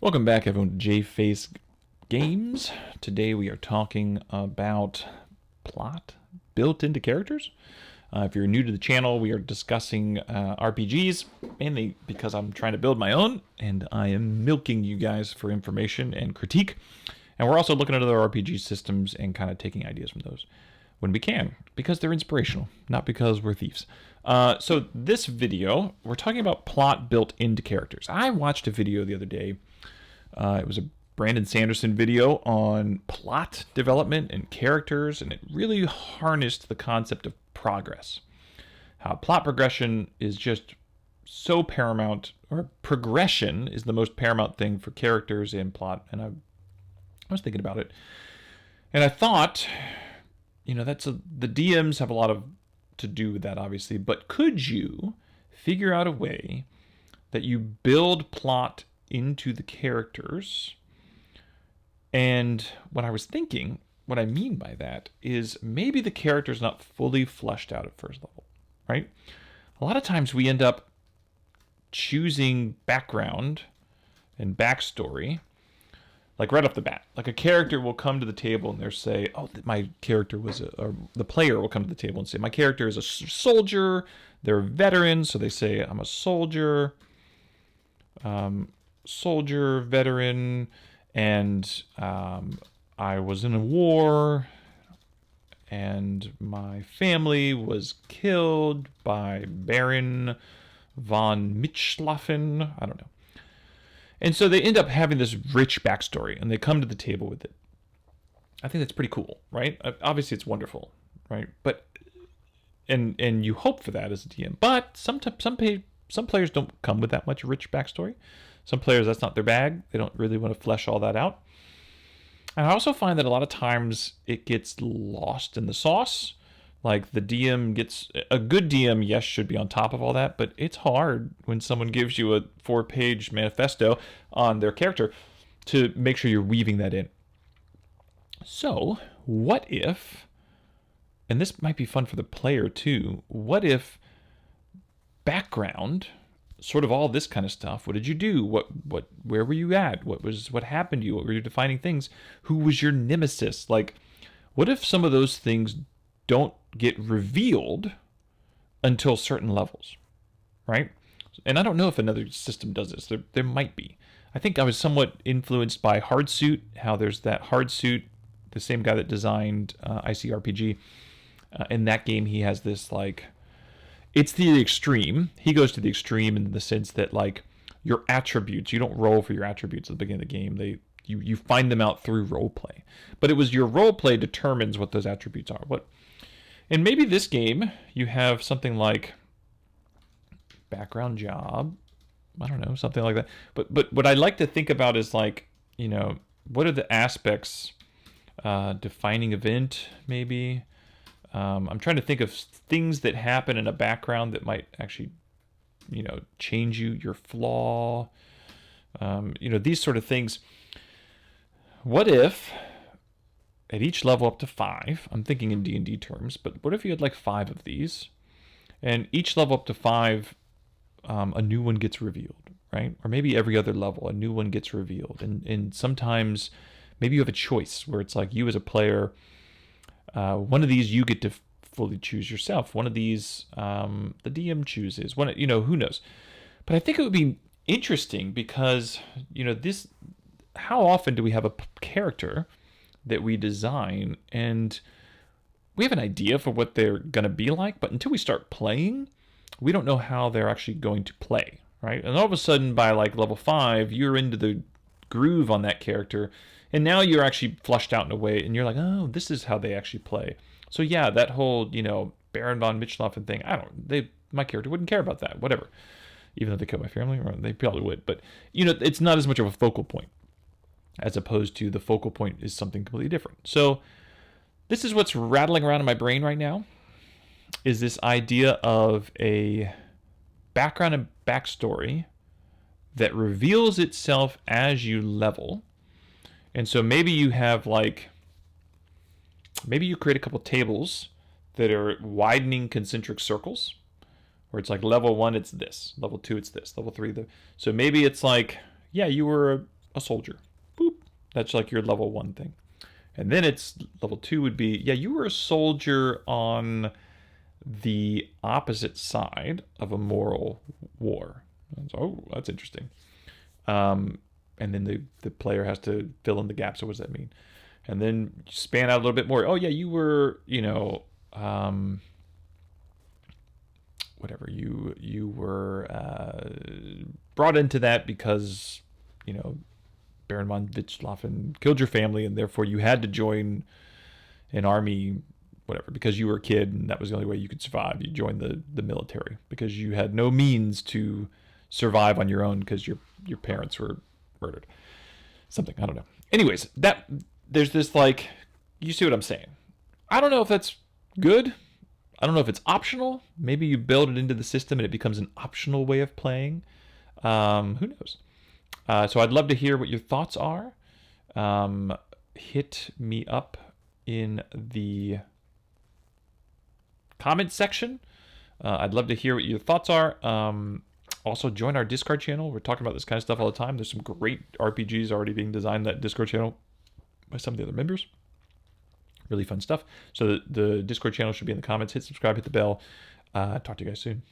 Welcome back, everyone, to JFace Games. Today we are talking about plot built into characters. If you're new to the channel, we are discussing RPGs, mainly because I'm trying to build my own, and I am milking you guys for information and critique. And we're also looking at other RPG systems and kind of taking ideas from those when we can, because they're inspirational, not because we're thieves. So this video, we're talking about plot built into characters. I watched a video the other day. It was a Brandon Sanderson video on plot development and characters, and it really harnessed the concept of progress. How plot progression is just so paramount, or progression is the most paramount thing for characters and plot. And I was thinking about it, and I thought, the DMs have a lot to do with that, obviously, but could you figure out a way that you build plot into the characters? And what I was thinking, what I mean by that is maybe the character's not fully fleshed out at first level, right? A lot of times we end up choosing background and backstory like right off the bat. Like a character will come to the table and they'll say, oh, my character was or the player will come to the table and say, my character is a soldier, they're veterans, so they say, I'm a soldier, veteran, and I was in a war, and my family was killed by Baron von Mitschlaffen. I don't know. And so they end up having this rich backstory, and they come to the table with it. I think that's pretty cool, right? Obviously, it's wonderful, right? But and you hope for that as a DM. But some players don't come with that much rich backstory. Some players, that's not their bag. They don't really want to flesh all that out. And I also find that a lot of times it gets lost in the sauce. Like the DM gets, a good DM, yes, should be on top of all that, but it's hard when someone gives you a 4-page manifesto on their character to make sure you're weaving that in. So, what if, and this might be fun for the player too, what if background, sort of all this kind of stuff, what did you do, where were you at, what happened to you, what were your defining things, who was your nemesis? Like, what if some of those things don't get revealed until certain levels, right? And I don't know if another system does this. There might be. I think I was somewhat influenced by Hardsuit, how there's that Hardsuit, the same guy that designed ICRPG. In that game, he has this, like, it's the extreme. He goes to the extreme in the sense that, like, your attributes, you don't roll for your attributes at the beginning of the game. You find them out through roleplay. But it was your roleplay determines what those attributes are. And maybe this game, you have something like background job. I don't know, something like that. But what I like to think about is, like, what are the aspects, defining event, maybe. I'm trying to think of things that happen in a background that might actually, change your flaw. These sort of things. What if at each level up to 5, I'm thinking in D&D terms, but what if you had like 5 of these, and each level up to 5, a new one gets revealed, right? Or maybe every other level, a new one gets revealed. And sometimes maybe you have a choice where it's like you as a player, one of these you get to fully choose yourself. One of these, the DM chooses. One, who knows? But I think it would be interesting because, how often do we have a character that we design and we have an idea for what they're going to be like, but until we start playing, we don't know how they're actually going to play, right? And all of a sudden by like level 5, you're into the groove on that character, and now you're actually flushed out in a way, and you're like, oh, this is how they actually play. So yeah, that whole, Baron von Mitschlaffen thing, my character wouldn't care about that, whatever. Even though they killed my family, or they probably would, but it's not as much of a focal point, as opposed to the focal point is something completely different. So this is what's rattling around in my brain right now, is this idea of a background and backstory that reveals itself as you level. And so maybe you have maybe you create a couple tables that are widening concentric circles, where it's like level 1, it's this, level 2, it's this, level 3, so maybe it's like, yeah, you were a soldier. Boop. That's like your level 1 thing. And then it's level 2 would be, yeah, you were a soldier on the opposite side of a moral war. Oh, that's interesting. And then the player has to fill in the gaps. So what does that mean? And then span out a little bit more. Oh yeah, you were, whatever, you were brought into that because, Baron von Witzlaffen killed your family, and therefore you had to join an army, whatever, because you were a kid and that was the only way you could survive. You joined the military because you had no means to survive on your own because your parents were murdered. Something, I don't know. Anyways, there's this, like, you see what I'm saying. I don't know if that's good. I don't know if it's optional. Maybe you build it into the system and it becomes an optional way of playing. Who knows? So I'd love to hear what your thoughts are. Hit me up in the comment section. I'd love to hear what your thoughts are. Also, join our Discord channel. We're talking about this kind of stuff all the time. There's some great RPGs already being designed in that Discord channel by some of the other members. Really fun stuff. So the Discord channel should be in the comments. Hit subscribe, hit the bell. Talk to you guys soon.